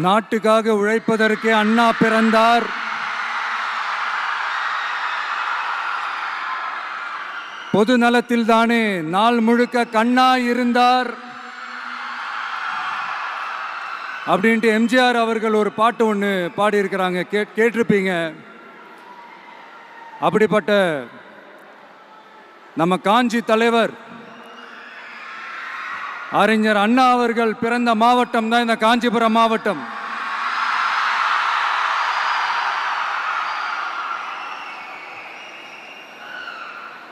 நாட்டுக்காக உழைப்பதற்கே அண்ணா பிறந்தார். பொது நலத்தில் தானே நாள் முழுக்க கண்ணா இருந்தார் அப்படின்ட்டு எம்ஜிஆர் அவர்கள் ஒரு பாட்டு ஒன்று பாடியிருக்கிறாங்க, கேட்டிருப்பீங்க. அப்படிப்பட்ட நம்ம காஞ்சி தலைவர் அறிஞர் அண்ணா அவர்கள் பிறந்த மாவட்டம் தான் இந்த காஞ்சிபுரம் மாவட்டம்.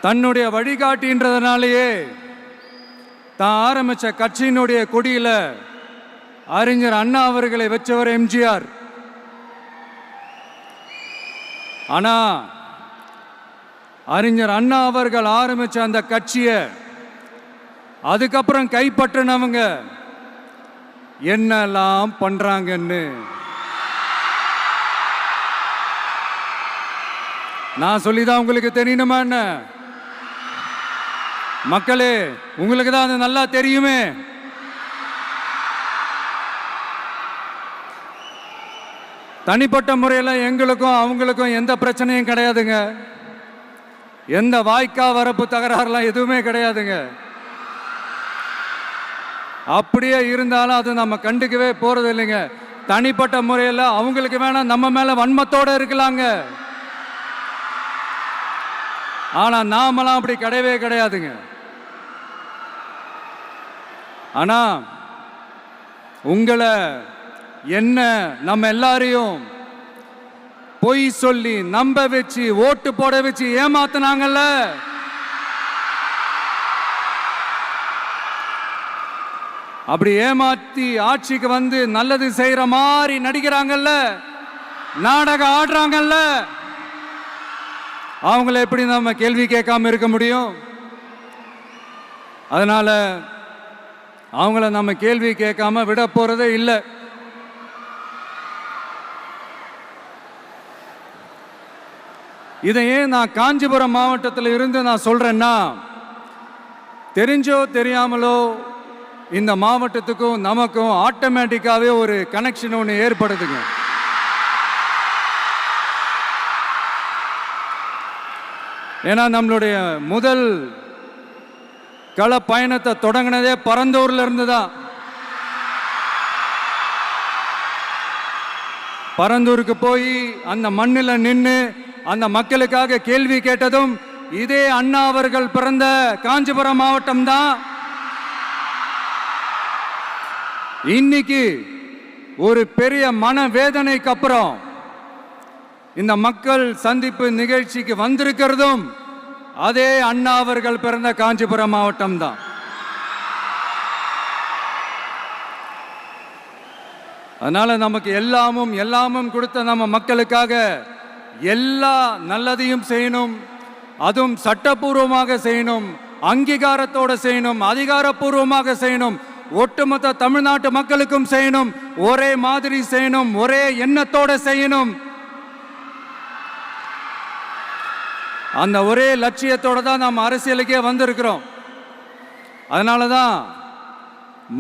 தன்னுடைய வழிகாட்டின்றதுனாலேயே தான் ஆரம்பிச்ச கட்சியினுடைய கொடியில அறிஞர் அண்ணா அவர்களை வச்சவர் எம்ஜிஆர். ஆனா அறிஞர் அண்ணா அவர்கள் ஆரம்பிச்ச அந்த கட்சியை அதுக்கப்புறம் கைப்பற்றினவங்க என்னெல்லாம் பண்றாங்கன்னு நான் சொல்லிதான் உங்களுக்கு தெரியணுமா என்ன? மக்களே, உங்களுக்கு தான் அது நல்லா தெரியுமே. தனிப்பட்ட முறையில் எங்களுக்கும் அவங்களுக்கும் எந்த பிரச்சனையும் கிடையாதுங்க. எந்த வாய்க்கா வரப்பு தகராறுலாம் எதுவுமே கிடையாதுங்க. அப்படியே இருந்தாலும் அது நம்ம கண்டுக்கவே போறது இல்லைங்க. தனிப்பட்ட முறையில் அவங்களுக்கு வேணா நம்ம மேல வன்மத்தோட இருக்கலாங்க. ஆனா நாமெல்லாம் அப்படி கிடையவே கிடையாதுங்க. ஆனா உங்களை என்ன நம்ம எல்லாரையும் பொய் சொல்லி நம்ப வச்சு ஓட்டு போட வச்சு ஏமாத்தினாங்கல்ல, அப்படி ஏமாத்தி ஆட்சிக்கு வந்து நல்லது செய்யற மாதிரி நடிக்கிறாங்கல்ல, நாடகம் ஆடுறாங்கல்ல, அவங்கள எப்படி நம்ம கேள்வி கேட்காம இருக்க முடியும்? அதனால அவங்கள நம்ம கேள்வி கேட்காம விட போறதே இல்லை. இதையே நான் காஞ்சிபுரம் மாவட்டத்தில் இருந்து நான் சொல்றேன்னா, தெரிஞ்சோ தெரியாமலோ இந்த மாவட்டத்துக்கும் நமக்கும் ஆட்டோமேட்டிக்காவே ஒரு கனெக்ஷன் ஒன்று ஏற்படுதுங்க. ஏன்னா நம்மளுடைய முதல் கள பயணத்தை தொடங்கினதே பரந்தூர்ல இருந்து தான். பரந்தூருக்கு போய் அந்த மண்ணில் நின்று அந்த மக்களுக்காக கேள்வி கேட்டதும் இதே அண்ணா அவர்கள் பிறந்த காஞ்சிபுரம் மாவட்டம் தான். இன்னைக்கு ஒரு பெரிய மனவேதனைக்கு அப்புறம் இந்த மக்கள் சந்திப்பு நிகழ்ச்சிக்கு வந்திருக்கிறதும் அதே அண்ணா அவர்கள் பிறந்த காஞ்சிபுரம் மாவட்டம் தான். அதனால நமக்கு எல்லாமும் கொடுத்த நம்ம மக்களுக்காக எல்லா நல்லதையும் செய்யணும், அதுவும் சட்டப்பூர்வமாக செய்யணும், அங்கீகாரத்தோட செய்யணும், அதிகாரப்பூர்வமாக செய்யணும், ஒட்டுமொத்த தமிழ்நாட்டு மக்களுக்கும் செய்யணும், ஒரே மாதிரி செய்யணும், ஒரே எண்ணத்தோட செய்யணும். அந்த ஒரே லட்சியத்தோட தான் நாம் அரசியலுக்கே வந்திருக்கிறோம். அதனாலதான்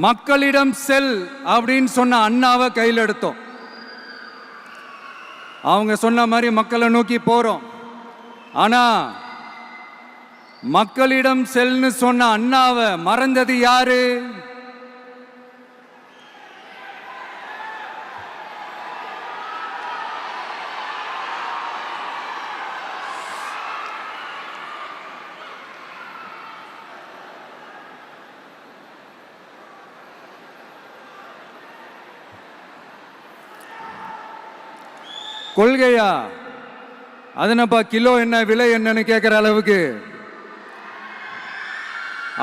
மக்களிடம் செல் அப்படின்னு சொன்ன அண்ணாவை கையில் எடுத்தோம். அவங்க சொன்ன மாதிரி மக்களை நோக்கி போறோம். ஆனா மக்களிடம் செல்னு சொன்ன அண்ணாவை மறந்தது யாரு? கொள்கையா? அதனப்பா கிலோ என்ன விலை என்னன்னு கேட்கிற அளவுக்கு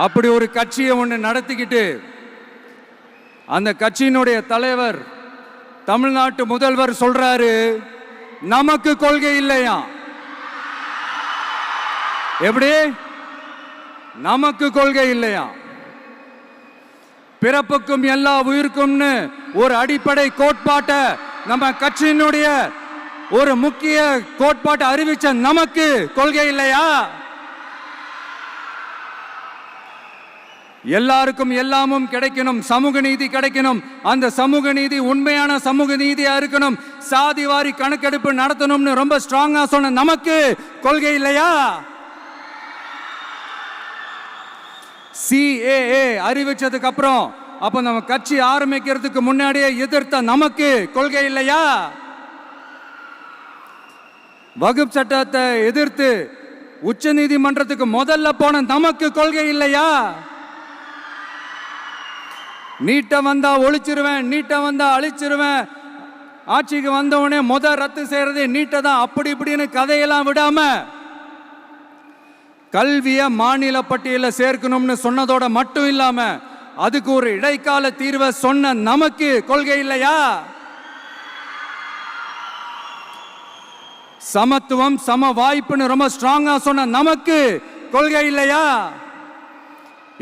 அப்படி ஒரு கட்சியை ஒன்று நடத்திக்கிட்டு அந்த கட்சியினுடைய தலைவர் தமிழ்நாட்டு முதல்வர் சொல்றாரு, நமக்கு கொள்கை இல்லையா? எப்படி? நமக்கு கொள்கை இல்லையா? பிறப்புக்கும் எல்லா உயிருக்கும்னு ஒரு அடிப்படை கோட்பாட்டை நம்ம கட்சியினுடைய ஒரு முக்கிய கோட்பாட்டை அறிவிச்ச நமக்கு கொள்கை இல்லையா? எல்லாருக்கும் எல்லாமும் கிடைக்கணும், சமூக நீதி கிடைக்கணும். அந்த சமூக நீதி உண்மையான சமூக நீதியா இருக்கணும். சாதி வாரி கணக்கெடுப்பு நடத்தணும்னு ரொம்ப ஸ்ட்ராங்கா சொன்ன நமக்கு கொள்கை இல்லையா? CAA அறிவிச்சதுக்கு அப்புறம் அப்ப நம்ம கட்சி ஆரம்பிக்கிறதுக்கு முன்னாடியே எதிர்த்த நமக்கு கொள்கை இல்லையா? வகுப்பு சட்டத்தை எதிர்த்து உச்ச நீதிமன்றத்துக்கு முதல்ல போன நமக்கு கொள்கை இல்லையா? நீட்ட வந்தா ஒழிச்சிருவேன், நீட்ட வந்தா அழிச்சிருவேன், ஆட்சிக்கு வந்தவனே ரத்து செய்யறது நீட்ட தான், அப்படி இப்படின்னு கதையெல்லாம் விடாம கல்விய மாநில பட்டியலில் சேர்க்கணும்னு சொன்னதோட மட்டும் இல்லாம அதுக்கு ஒரு இடைக்கால தீர்வை சொன்ன நமக்கு கொள்கை இல்லையா? சமத்துவம் சம வாய்ப்புன்னு ரொம்ப ஸ்ட்ராங்கா சொன்ன நமக்கு கொள்கை இல்லையா?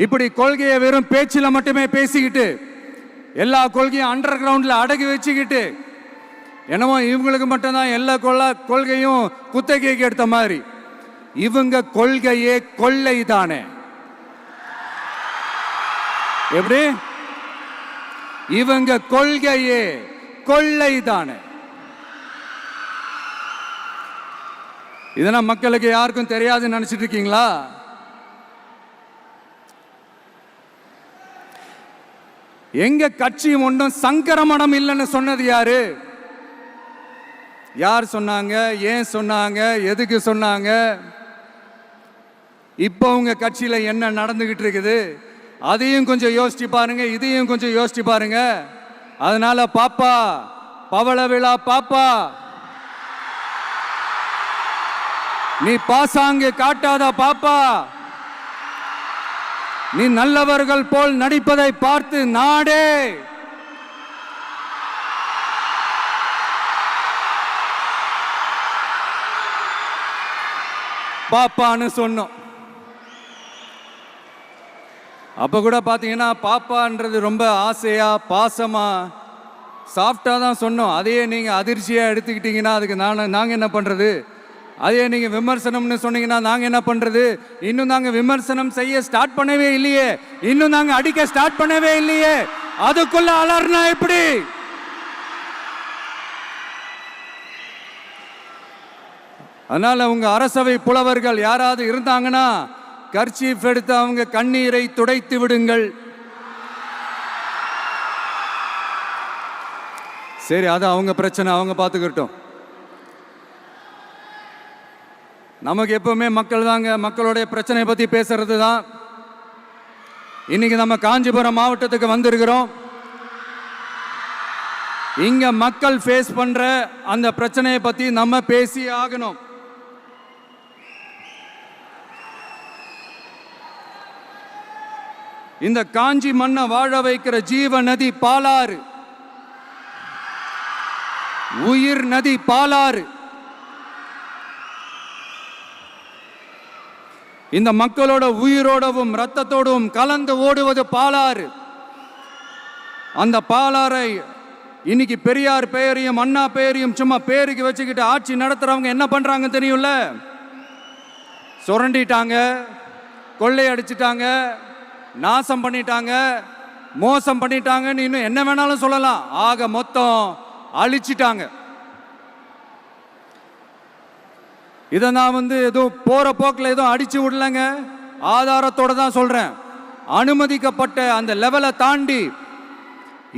இப்படி கொள்கையை வெறும் பேச்சில மட்டுமே பேசிக்கிட்டு எல்லா கொள்கையும் அண்டர் கிரவுண்ட்ல அடக்கி வச்சுக்கிட்டு என்னமோ இவங்களுக்கு மட்டும்தான் எல்லா கொள்கையும் குத்தகைக்கு எடுத்த மாதிரி. இவங்க கொள்கையே கொள்ளை தானே. எப்படி? இவங்க கொள்கையே கொள்ளை தானே. இதெல்லாம் மக்களுக்கு யாருக்கும் தெரியாதுன்னு நினைச்சிட்டு இருக்கீங்களா? எங்க கட்சி ஒன்றும் சங்கரமணம் இல்லைன்னு சொன்னது யாரு? யார் சொன்னாங்க? ஏன் சொன்னாங்க? எதுக்கு சொன்னாங்க? இப்போ உங்க கட்சியில என்ன நடந்துகிட்டு இருக்குது அதையும் கொஞ்சம் யோசிச்சு பாருங்க, இதையும் கொஞ்சம் யோசிச்சு பாருங்க. அதனால பாப்பா, பவள விழா பாப்பா, நீ பாசாங்கு காட்டாத பாப்பா. நீ நல்லவர்கள் போல் நடிப்பதை பார்த்து நாடே பாப்பான்னு சொன்னோம். அப்ப கூட பாத்தீங்கன்னா பாப்பான்றது ரொம்ப ஆசையா பாசமா சாஃப்டா தான் சொன்னோம். அதையே நீங்க அதிர்ச்சியா எடுத்துக்கிட்டீங்கன்னா அதுக்கு நாங்க என்ன பண்றது? அதே நீங்க விமர்சனம்னு சொன்னீங்கன்னா நாங்க என்ன பண்றது? இன்னும் நாங்க விமர்சனம் செய்ய ஸ்டார்ட் பண்ணவே இல்லையே, இன்னும் நாங்க அடிக்க ஸ்டார்ட் பண்ணவே இல்லையே, அதுக்குள்ள அலர்னா எப்படி? அதனால உங்க அரசவை புலவர்கள் யாராவது இருந்தாங்கன்னா கர்ச்சீஃப் எடுத்து அவங்க கண்ணீரை துடைத்து விடுங்கள். சரி, அது அவங்க பிரச்சனை, அவங்க பார்த்துக்கிட்டோம். நமக்கு எப்பவுமே மக்கள் தாங்க, மக்களுடைய பிரச்சனை பத்தி பேசுறது தான். இன்னைக்கு நம்ம காஞ்சிபுரம் மாவட்டத்துக்கு வந்திருக்கிறோம். இங்க மக்கள் ஃபேஸ் பண்ற அந்த பிரச்சனையை பத்தி நம்ம பேசி ஆகணும். இந்த காஞ்சி மண்ணை வாழ வைக்கிற ஜீவ நதி பாலாறு, உயிர் நதி பாலாறு. இந்த மக்களோட உயிரோடவும் ரத்தத்தோடும் கலந்து ஓடுவது பாலாறு. அந்த பாலாறை இன்னைக்கு பெரியார் பெயரையும் அண்ணா பெயரையும் சும்மா பேருக்கு வச்சுக்கிட்டு ஆட்சி நடத்துறவங்க என்ன பண்றாங்க தெரியும்ல? சுரண்டிட்டாங்க, கொள்ளையடிச்சிட்டாங்க, நாசம் பண்ணிட்டாங்க, மோசம் பண்ணிட்டாங்கன்னு இன்னும் என்ன வேணாலும் சொல்லலாம். ஆக மொத்தம் அழிச்சிட்டாங்க. இதை நான் ஏதோ போற போக்கில் ஏதோ அடிச்சு விடலங்க, ஆதாரத்தோட தான் சொல்றேன். அனுமதிக்கப்பட்ட அந்த லெவலை தாண்டி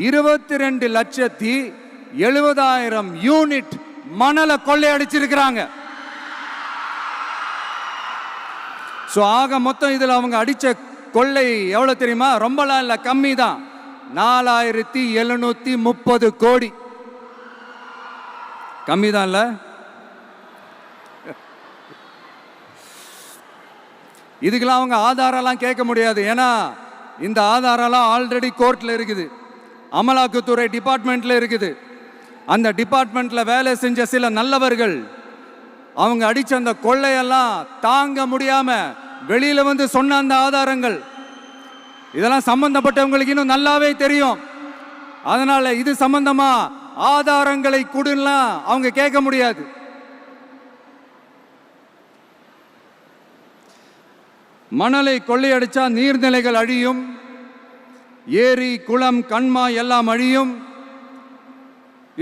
22,70,000 யூனிட் மணலை கொள்ளையடிச்சிருக்கிறாங்க. ஆக மொத்தம் இதுல அவங்க அடிச்ச கொள்ளை எவ்வளவு தெரியுமா? ரொம்பலாம் இல்ல, கம்மி தான். 4,730 கோடி. கம்மி தான் இல்ல? இதுக்கெல்லாம் அவங்க ஆதாரம்லாம் கேட்க முடியாது. ஏன்னா இந்த ஆதாரம்லாம் ஆல்ரெடி கோர்ட்ல இருக்குது, அமலாக்கத்துறை டிபார்ட்மெண்ட்ல இருக்குது. அந்த டிபார்ட்மெண்ட்ல வேலை செஞ்ச சில நல்லவர்கள் அவங்க அடிச்ச அந்த கொள்ளையெல்லாம் தாங்க முடியாம வெளியில சொன்ன அந்த ஆதாரங்கள் இதெல்லாம் சம்பந்தப்பட்டவங்களுக்கு இன்னும் நல்லாவே தெரியும். அதனால இது சம்பந்தமா ஆதாரங்களை கொடுலாம் அவங்க கேட்க முடியாது. மணலை கொள்ளையடிச்சா நீர்நிலைகள் அழியும், ஏரி குளம் கண்மாய் எல்லாம் அழியும்.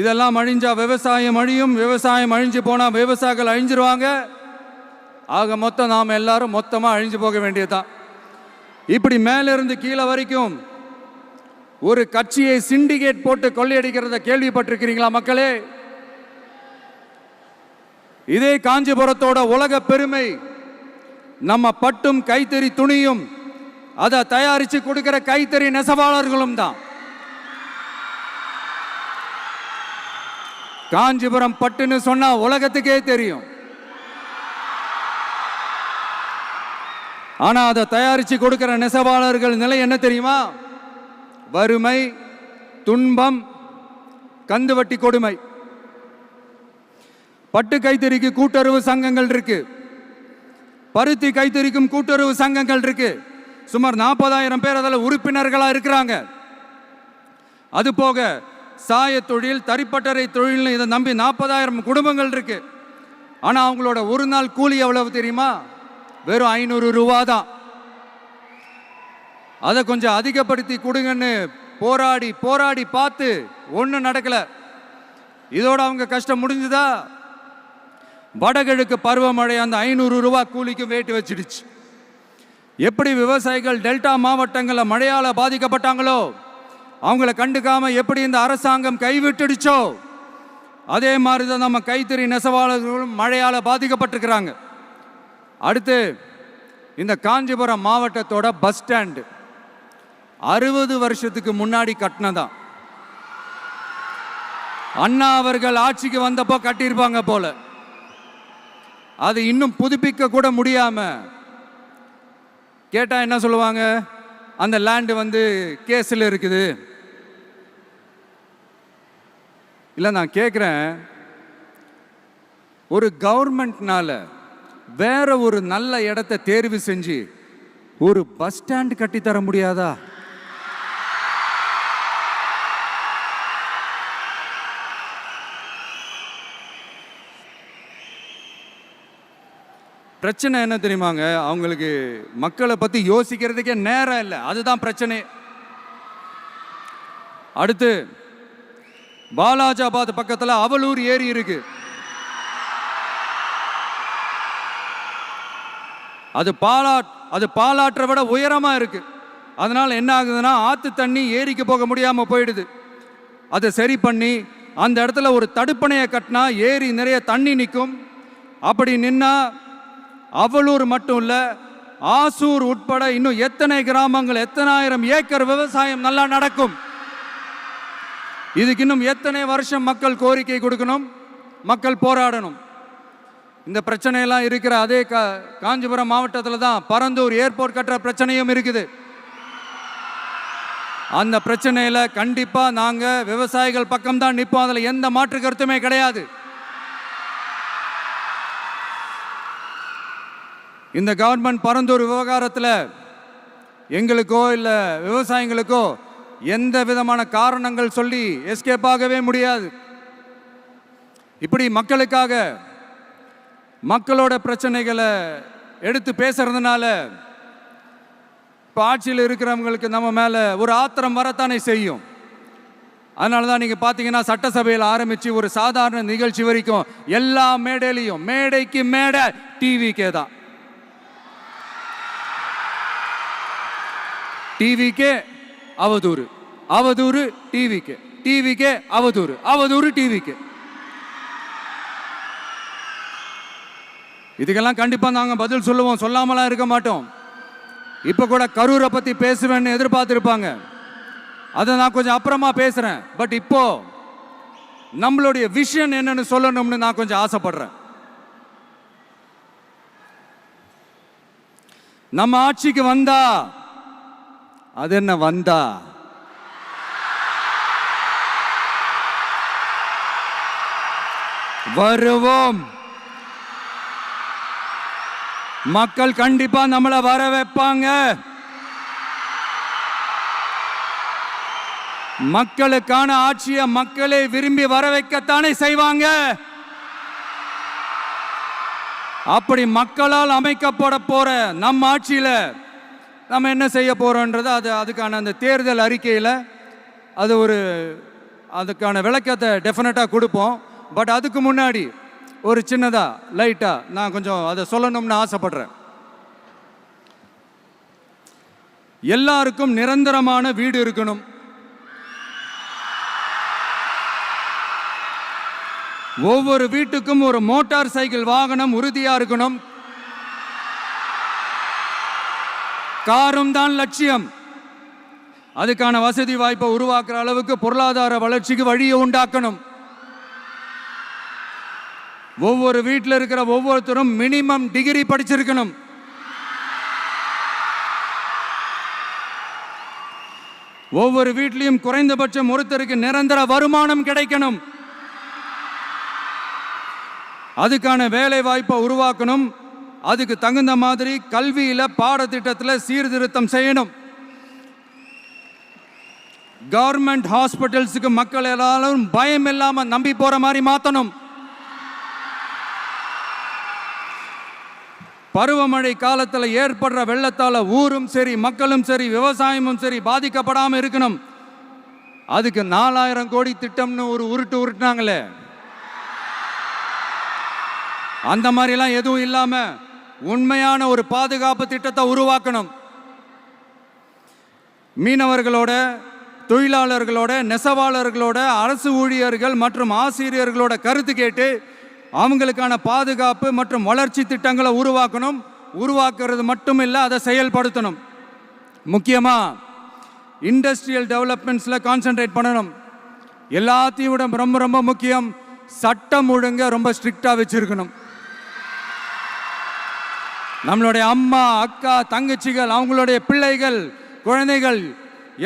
இதெல்லாம் அழிஞ்சா விவசாயம் அழியும். விவசாயம் அழிஞ்சு போனா விவசாயிகள் அழிஞ்சிருவாங்க. ஆக மொத்தம் நாம் எல்லாரும் மொத்தமா அழிஞ்சு போக வேண்டியதுதான். இப்படி மேலிருந்து கீழே வரைக்கும் ஒரு கட்சியை சிண்டிகேட் போட்டு கொள்ளையடிக்கிறத கேள்விப்பட்டிருக்கிறீங்களா மக்களே? இதே காஞ்சிபுரத்தோட உலக பெருமை நம்ம பட்டும் கைத்தறி துணியும் அதை தயாரிச்சு கொடுக்கிற கைத்தறி நெசவாளர்களும் தான். காஞ்சிபுரம் பட்டுன்னு சொன்னா உலகத்துக்கே தெரியும். ஆனா அதை தயாரிச்சு கொடுக்கிற நெசவாளர்கள் நிலை என்ன தெரியுமா? வறுமை, துன்பம், கந்துவட்டி கொடுமை. பட்டு கைத்தறிக்கு கூட்டுறவு சங்கங்கள் இருக்கு, பருத்தி கைத்தறிக்கும் கூட்டுறவு சங்கங்கள் இருக்கு. சுமார் 40,000 பேர் அதில் உறுப்பினர்களா இருக்கிறாங்க. அது போக சாய தொழில், தறிப்பட்டறை தொழில் இதை நம்பி 40,000 குடும்பங்கள் இருக்கு. ஆனா அவங்களோட ஒரு நாள் கூலி எவ்வளவு தெரியுமா? வெறும் 500 ரூபா தான். அதை கொஞ்சம் அதிகப்படுத்தி கொடுங்கன்னு போராடி போராடி பார்த்து ஒன்றும் நடக்கல. இதோட அவங்க கஷ்டம் முடிஞ்சுதா? வடகிழக்கு பருவமழை அந்த 500 ரூபா கூலிக்கும் வேட்டு வச்சிடுச்சு. எப்படி விவசாயிகள் டெல்டா மாவட்டங்களில் மழையால் பாதிக்கப்பட்டாங்களோ அவங்கள கண்டுக்காம எப்படி இந்த அரசாங்கம் கைவிட்டுடுச்சோ அதே மாதிரி தான் நம்ம கைத்தறி நெசவாளர்களும் மழையால் பாதிக்கப்பட்டிருக்கிறாங்க. அடுத்து இந்த காஞ்சிபுரம் மாவட்டத்தோட பஸ் ஸ்டாண்டு 60 வருஷத்துக்கு முன்னாடி கட்டினதான். அண்ணா அவர்கள் ஆட்சிக்கு வந்தப்போ கட்டியிருப்பாங்க போல. அது இன்னும் புதுப்பிக்க கூட முடியாம கேட்டா என்ன சொல்லுவாங்க? அந்த லேண்டு வந்து கேஸில் இருக்குது. இல்லை, நான் கேட்குறேன், ஒரு கவர்மெண்ட்னால வேற ஒரு நல்ல இடத்தை தேர்வு செஞ்சு ஒரு பஸ் ஸ்டாண்ட் கட்டித்தர முடியாதா? பிரச்சனை என்ன தெரியுமாங்க? அவங்களுக்கு மக்களை பத்தி யோசிக்கிறதுக்கே நேரம் இல்லை. அதுதான் பிரச்சனை. அடுத்து பாலாஜாபாத் பக்கத்துல அவலூர் ஏரி இருக்கு. அது பாலாற்றை விட உயரமா இருக்கு. அதனால என்ன ஆகுதுன்னா ஆத்து தண்ணி ஏரிக்கு போக முடியாம போயிடுது. அதை சரி பண்ணி அந்த இடத்துல ஒரு தடுப்பணையை கட்டினா ஏரி நிறைய தண்ணி நிற்கும். அப்படி நின்னா அவலூர் மட்டும் இல்ல, ஆசூர் உட்பட இன்னும் எத்தனை கிராமங்கள், எத்தனை ஆயிரம் ஏக்கர் விவசாயம் நல்லா நடக்கும். இதுக்கு இன்னும் எத்தனை வருஷம் மக்கள் கோரிக்கை கொடுக்கணும், மக்கள் போராடணும். இந்த பிரச்சனையெல்லாம் இருக்கிற அதே காஞ்சிபுரம் மாவட்டத்தில் தான் பரந்தூர் ஏர்போர்ட் கட்டுற பிரச்சனையும் இருக்குது. அந்த பிரச்சனையில கண்டிப்பா நாங்க விவசாயிகள் பக்கம் தான் நிற்போம். அதுல எந்த மாற்று கருத்துமே கிடையாது. இந்த கவர்மெண்ட் பரந்தூர் விவகாரத்தில் எங்களுக்கோ இல்லை விவசாயிகளுக்கோ எந்த விதமான காரணங்கள் சொல்லி எஸ்கேப் ஆகவே முடியாது. இப்படி மக்களுக்காக மக்களோட பிரச்சனைகளை எடுத்து பேசுறதுனால இப்போ ஆட்சியில் இருக்கிறவங்களுக்கு நம்ம மேலே ஒரு ஆத்திரம் வரத்தானே செய்யும். அதனால தான் நீங்கள் பார்த்தீங்கன்னா சட்டசபையில் ஆரம்பித்து ஒரு சாதாரண நிகழ்ச்சி வரைக்கும் எல்லா மேடையிலையும் மேடைக்கு மேடை டிவிக்கே தான். டிவிக்கே அவதூறு, அவதூறு டிவிக்கே, டிவிக்கே அவதூறு, அவதூறு டிவிக்கே. இதுக்கெல்லாம் கண்டிப்பா நாங்க பதில் சொல்லுவோம், சொல்லாமலாம் இருக்க மாட்டோம். இப்ப கூட கரூரை பத்தி பேசுவேன்னு எதிர்பார்த்திருப்பாங்க. அதை நான் கொஞ்சம் அப்புறமா பேசுறேன். பட் இப்போ நம்மளுடைய விஷன் என்னன்னு சொல்லணும்னு நான் கொஞ்சம் ஆசைப்படுறேன். நம்ம ஆட்சிக்கு வந்தா அது என்ன வந்தா வருவோம். மக்கள் கண்டிப்பா நம்மளை வர வைப்பாங்க. மக்களுக்கான ஆட்சியை மக்களே விரும்பி வர வைக்கத்தானே செய்வாங்க. அப்படி மக்களால் அமைக்கப்பட போற நம் ஆட்சியில நம்ம என்ன செய்ய போகிறோன்றது அதுக்கான அந்த தேர்தல் அறிக்கையில் அதுக்கான விளக்கத்தை டெஃபினட்டாக கொடுப்போம். பட் அதுக்கு முன்னாடி ஒரு சின்னதாக லைட்டாக நான் கொஞ்சம் அதை சொல்லணும்னு ஆசைப்படுறேன். எல்லாருக்கும் நிரந்தரமான வீடு இருக்கணும். ஒவ்வொரு வீட்டுக்கும் ஒரு மோட்டார் சைக்கிள் வாகனம் உறுதியா இருக்கணும். காரும் தான் லட்சியம். அதுக்கான வசதி வாய்ப்பை உருவாக்குற அளவுக்கு பொருளாதார வளர்ச்சிக்கு வழியை உண்டாக்கணும். ஒவ்வொரு வீட்டில் இருக்கிற ஒவ்வொருத்தரும் மினிமம் டிகிரி படிச்சிருக்கணும். ஒவ்வொரு வீட்லையும் குறைந்தபட்சம் ஒருத்தருக்கு நிரந்தர வருமானம் கிடைக்கணும். அதுக்கான வேலை வாய்ப்பை உருவாக்கணும். அதுக்கு தகுந்த மாதிரி கல்வியில பாடத்திட்டத்தில் சீர்திருத்தம் செய்யணும். கவர்மெண்ட் ஹாஸ்பிட்டல்ஸுக்கு மக்கள் எல்லாரும் பயம் இல்லாம நம்பி போற மாதிரி மாத்தணும். பருவமழை காலத்தில் ஏற்படுற வெள்ளத்தால ஊரும் சரி மக்களும் சரி விவசாயமும் சரி பாதிக்கப்படாமல் இருக்கணும். அதுக்கு 4000 கோடி திட்டம்னு ஒரு உருட்டுனாங்களே, அந்த மாதிரிலாம் எதுவும் இல்லாம உண்மையான ஒரு பாதுகாப்பு திட்டத்தை உருவாக்கணும். மீனவர்களோட, தொழிலாளர்களோட, நெசவாளர்களோட, அரசு ஊழியர்கள் மற்றும் ஆசிரியர்களோட கருத்து கேட்டு அவங்களுக்கான பாதுகாப்பு மற்றும் வளர்ச்சி திட்டங்களை உருவாக்கணும். உருவாக்குறது மட்டும் இல்லை, அதை செயல்படுத்தணும். முக்கியமாக இண்டஸ்ட்ரியல் டெவலப்மெண்ட்ஸில் கான்சென்ட்ரேட் பண்ணணும். எல்லாத்தையும் விட ரொம்ப ரொம்ப முக்கியம், சட்டம் ஒழுங்க ரொம்ப ஸ்ட்ரிக்டாக வச்சிருக்கணும். நம்மளுடைய அம்மா, அக்கா, தங்கச்சிகள், அவங்களுடைய பிள்ளைகள், குழந்தைகள்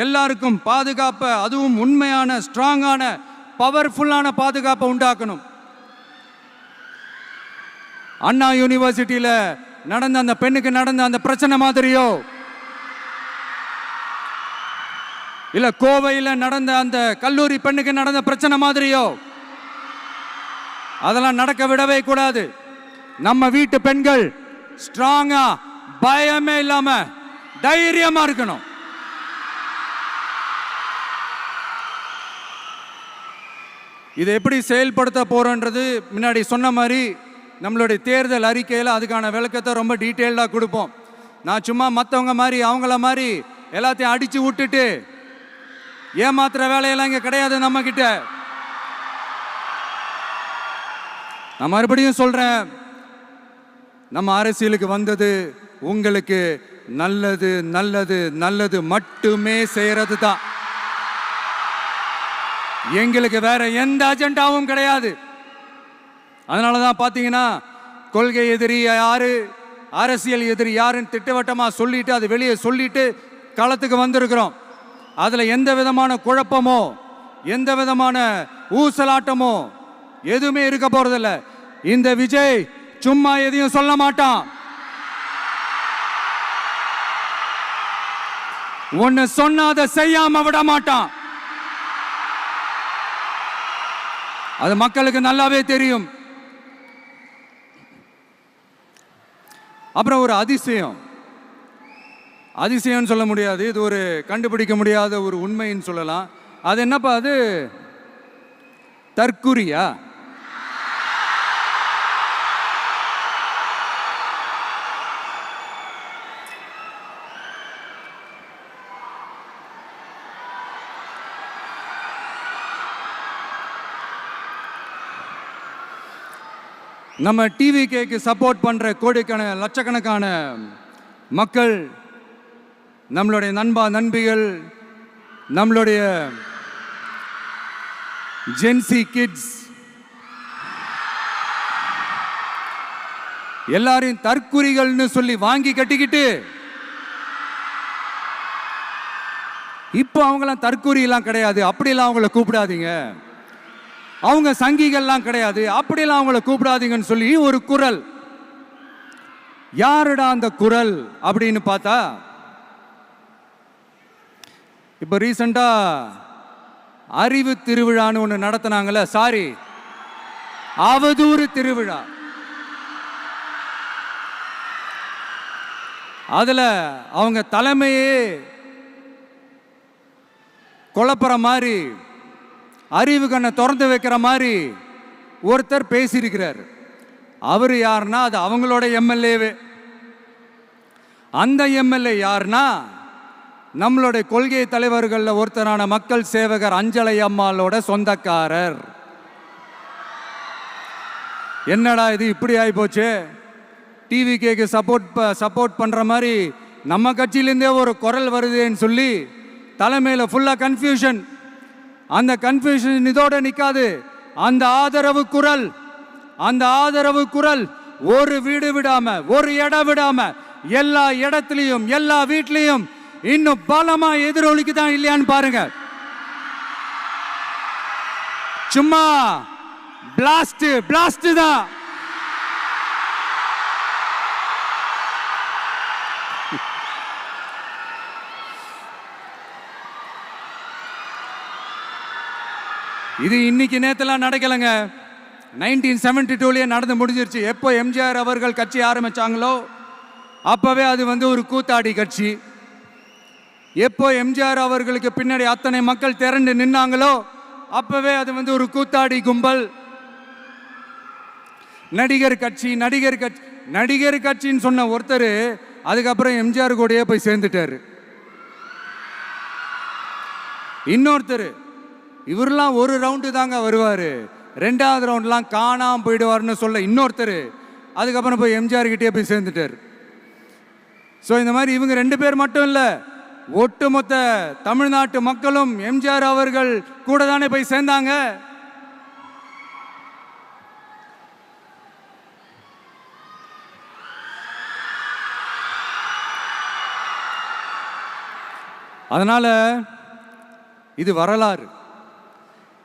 எல்லாருக்கும் பாதுகாப்பை, அதுவும் உண்மையான ஸ்ட்ராங்கான பவர்ஃபுல்லான பாதுகாப்பை உண்டாக்கணும். அண்ணா யூனிவர்சிட்டியில் நடந்த அந்த பெண்ணுக்கு நடந்த அந்த பிரச்சனை மாதிரியோ, இல்ல கோவையில் நடந்த அந்த கல்லூரி பெண்ணுக்கு நடந்த பிரச்சனை மாதிரியோ அதெல்லாம் நடக்க விடவே கூடாது. நம்ம வீட்டு பெண்கள் ஸ்ட்ராங்கா, பயமே இல்லாம தைரியமா இருக்கணும். இதை எப்படி செயல்படுத்த போறோன்றது முன்னாடி சொன்ன மாதிரி நம்மளுடைய தேர்தல் அறிக்கையில் அதுக்கான விளக்கத்தை ரொம்ப டீட்டெயில்டாக கொடுப்போம். நான் சும்மா மற்றவங்க மாதிரி அவங்கள மாதிரி எல்லாத்தையும் அடிச்சு விட்டுட்டு ஏமாத்துற வேலையெல்லாம் இங்கே கிடையாது நம்ம கிட்ட. நான் மறுபடியும் சொல்றேன், நம்ம அரசியலுக்கு வந்தது உங்களுக்கு நல்லது நல்லது நல்லது மட்டுமே செய்யறது தான். எங்களுக்கு வேற எந்த அஜெண்டாவும் கிடையாது. அதனால தான் பார்த்தீங்கன்னா கொள்கை எதிரி யாரு, அரசியல் எதிரி யாருன்னு திட்டவட்டமாக சொல்லிட்டு அது வெளியே சொல்லிட்டு களத்துக்கு வந்திருக்கிறோம். அதில் எந்த விதமான குழப்பமோ எந்த விதமான ஊசலாட்டமோ எதுவுமே இருக்க போறதில்ல. இந்த விஜய் சும்மா எதையும் சொல்ல மாட்டான். ஒன்னு சொன்னா அதை செய்யாம விட மாட்டான். அது மக்களுக்கு நல்லாவே தெரியும். அப்புறம் ஒரு அதிசயம் சொல்ல முடியாது, இது ஒரு கண்டுபிடிக்க முடியாத ஒரு உண்மைன்னு சொல்லலாம். அது என்னப்பா, அது தற்குறியா? நம்ம டிவிகேக்கு சப்போர்ட் பண்ற கோடிக்கணக்கான லட்சக்கணக்கான மக்கள், நம்மளுடைய நண்பிகள், நம்மளுடைய ஜென்சி கிட்ஸ் எல்லாரையும் தற்குறிகள்னு சொல்லி வாங்கி கட்டிக்கிட்டு இப்போ அவங்களாம் தற்குறியெல்லாம் கிடையாது, அப்படிலாம் அவங்கள கூப்பிடாதீங்க, அவங்க சங்கிகள்லாம் கிடையாது, அப்படிலாம் அவங்கள கூப்பிடாதீங்கன்னு சொல்லி ஒரு குரல். யாருடா அந்த குரல் அப்படின்னு பார்த்தா, இப்போ ரீசண்டா அறிவு திருவிழான்னு ஒன்று நடத்தினாங்கல்ல, சாரி அவதூறு திருவிழா. அதுல அவங்க தலைமையே குழப்புற மாதிரி, அறிவு கண்ணை திறந்து வைக்கிற மாதிரி ஒருத்தர் பேசியிருக்கிறார். அவர் யாருன்னா அது அவங்களோட எம்எல்ஏவே. அந்த எம்எல்ஏ யாருன்னா நம்மளுடைய கொள்கை தலைவர்களில் ஒருத்தரான மக்கள் சேவகர் அஞ்சலை அம்மாளோட சொந்தக்காரர். என்னடா இது இப்படி ஆகி போச்சு, டிவிகேக்கு சப்போர்ட் பண்ணுற மாதிரி நம்ம கட்சியிலேருந்தே ஒரு குரல் வருதுன்னு சொல்லி தலைமையில் ஃபுல்லாக கன்ஃபியூஷன். அந்த கன்ஃபியூஷன் இதோட நிற்காது. அந்த ஆதரவு குரல் ஒரு வீடு விடாம, ஒரு இடம் விடாம, எல்லா இடத்துலையும் எல்லா வீட்லையும் இன்னும் பலமா எதிரொலிக்குதான் இல்லையான்னு பாருங்க. சும்மா பிளாஸ்ட் தான். இது இன்னைக்கு நேத்தெல்லாம் நடக்கலைங்க. 1972 நடந்து முடிஞ்சிருச்சு. எப்போ எம்ஜிஆர் அவர்கள் கட்சி ஆரம்பிச்சாங்களோ அப்பவே அது ஒரு கூத்தாடி கட்சி. எப்போ எம்ஜிஆர் அவர்களுக்கு பின்னாடி அத்தனை மக்கள் திரண்டு நின்னாங்களோ அப்பவே அது ஒரு கூத்தாடி கும்பல். நடிகர் கட்சின்னு சொன்ன ஒருத்தர் அதுக்கப்புறம் எம்ஜிஆர் கூடயே போய் சேர்ந்துட்டாரு. இன்னொருத்தர் இவரெல்லாம் ஒரு ரவுண்டு தாங்க வருவார், ரெண்டாவது ரவுண்ட்லாம் காணாமல் போயிடுவார்னு சொல்ல இன்னொருத்தர் அதுக்கப்புறம் போய் எம்ஜிஆர் கிட்டே போய் சேர்ந்துட்டார். ஸோ இந்த மாதிரி இவங்க 2 பேர் மட்டும் இல்லை, ஒட்டுமொத்த தமிழ்நாட்டு மக்களும் எம்ஜிஆர் அவர்கள் கூட தானே போய் சேர்ந்தாங்க. அதனால இது வரலாறு.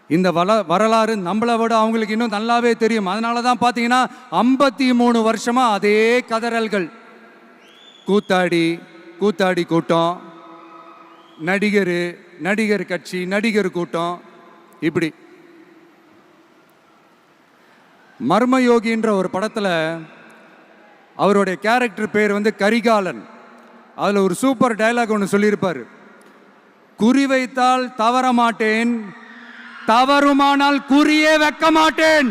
இந்த வரலாறு நம்மளை விட அவங்களுக்கு இன்னும் நல்லாவே தெரியும். அதனால தான் பார்த்தீங்கன்னா 53 வருஷமா அதே கதறல்கள். கூத்தாடி கூட்டம், நடிகர் கட்சி, நடிகர் கூட்டம், இப்படி. மர்மயோகின்ற ஒரு படத்தில் அவருடைய கேரக்டர் பேர் கரிகாலன். அதில் ஒரு சூப்பர் டயலாக் ஒன்று சொல்லியிருப்பார். குறி வைத்தால் தவற மாட்டேன், தவறுமானால் குறியே வைக்க மாட்டேன்.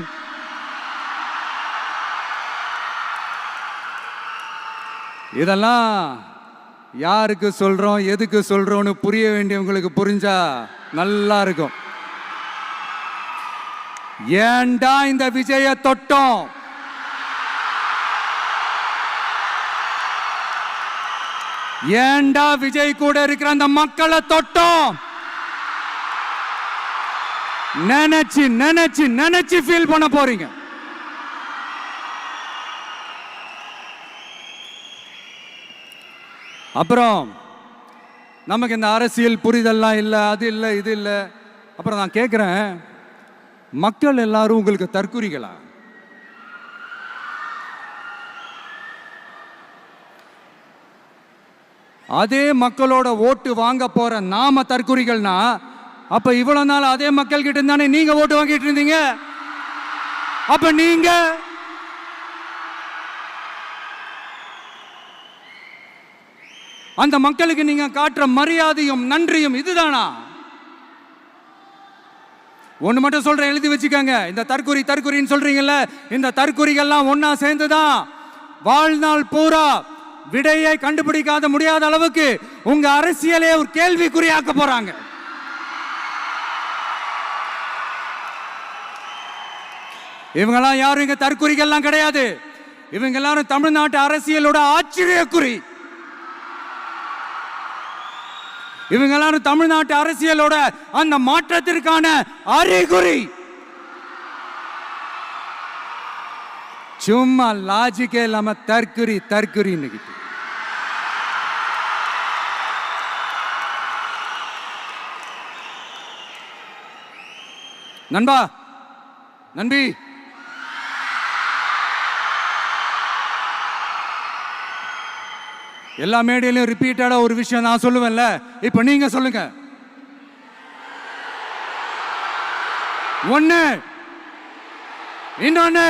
இதெல்லாம் யாருக்கு சொல்றோம், எதுக்கு சொல்றோம்னு புரிய வேண்டியவங்களுக்கு புரிஞ்சா நல்லா இருக்கும். ஏண்டா இந்த விஜய தொட்டோம், ஏண்டா விஜய் கூட இருக்கிற அந்த மக்களை தொட்டோம் நினைச்சு ஃபீல் பண்ண போறீங்க. அப்புறம் நமக்கு இந்த அரசியல் புரிதல்லாம் இல்லை, அது இல்லை, இது இல்லை. அப்புறம் நான் கேட்குறேன், மக்கள் எல்லாரும் உங்களுக்கு தற்குறிகளா? அதே மக்களோட ஓட்டு வாங்க போற நாம தற்குறிகள்னா, அப்ப இவ்வளவு நாள் அதே மக்கள் கிட்ட இருந்தானே நீங்க ஓட்டு வாங்கிட்டு இருந்தீங்க. அப்ப நீங்க அந்த மக்களுக்கு நீங்க காட்டுற மரியாதையும் நன்றியும் இதுதானா? ஒண்ணு மட்டும் சொல்றேன், எழுதி வச்சுக்கோங்க. இந்த தற்குறின்னு சொல்றீங்கல்ல, இந்த தற்குறிகள்லாம் ஒன்னா சேர்ந்துதான் வாழ்நாள் பூரா விடையை கண்டுபிடிக்காத முடியாத அளவுக்கு உங்க அரசியலே ஒரு கேள்விக்குறியாக்க போறாங்க. இவங்கெல்லாம் யாரும் இங்க தற்குறிகள்லாம் கிடையாது. இவங்க எல்லாரும் தமிழ்நாட்டு அரசியலோட ஆச்சரியக்குறி. இவங்க எல்லாரும் தமிழ்நாட்டு அரசியலோட அந்த மாற்றத்திற்கான அறிகுறி. சும்மா லாஜிக்கே இல்லாம தற்குறி. நண்பி, எல்லா மேடையிலும் ரிப்பீட்டடா ஒரு விஷயம் நான் சொல்லுவேன்ல, இப்ப நீங்க சொல்லுங்க. ஒண்ணு, இன்னொன்னு,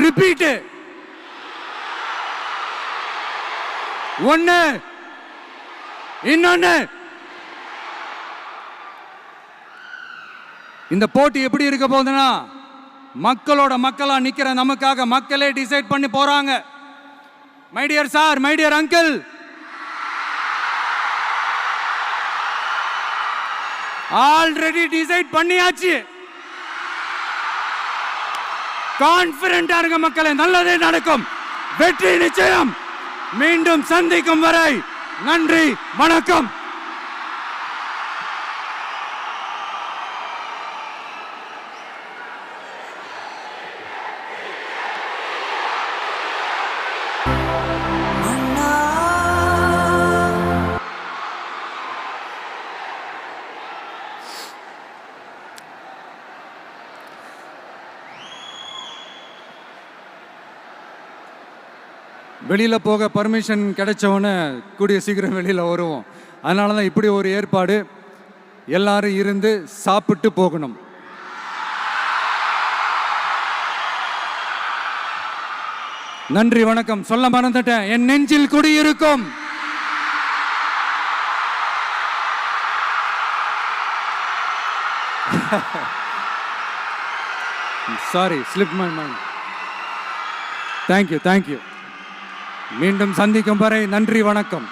ரிப்பீட். ஒண்ணு. இன்னொன்னு, இந்த போட்டி எப்படி இருக்க போகுதுன்னா, மக்களோட மக்களா நிக்கிற நமக்காக மக்களே டிசைட் பண்ணி போறாங்க. My dear sir, my dear uncle, already decide பண்ணியாச்சு. கான்பிடென்டா இருக்க மக்களே, நல்லதே நடக்கும், வெற்றி நிச்சயம். மீண்டும் சந்திக்கும் வரை நன்றி, வணக்கம். வெளியில் போக பர்மிஷன் கிடைச்சவொன்னே கூடிய சீக்கிரம் வெளியில் வருவோம். அதனால தான் இப்படி ஒரு ஏற்பாடு. எல்லாரும் இருந்து சாப்பிட்டு போகணும். நன்றி, வணக்கம். சொல்ல மறந்துட்டேன், என் நெஞ்சில் குடியிருக்கும் sorry, slip my mind. Thank you. மீண்டும் சந்திக்கும் வரை நன்றி, வணக்கம்.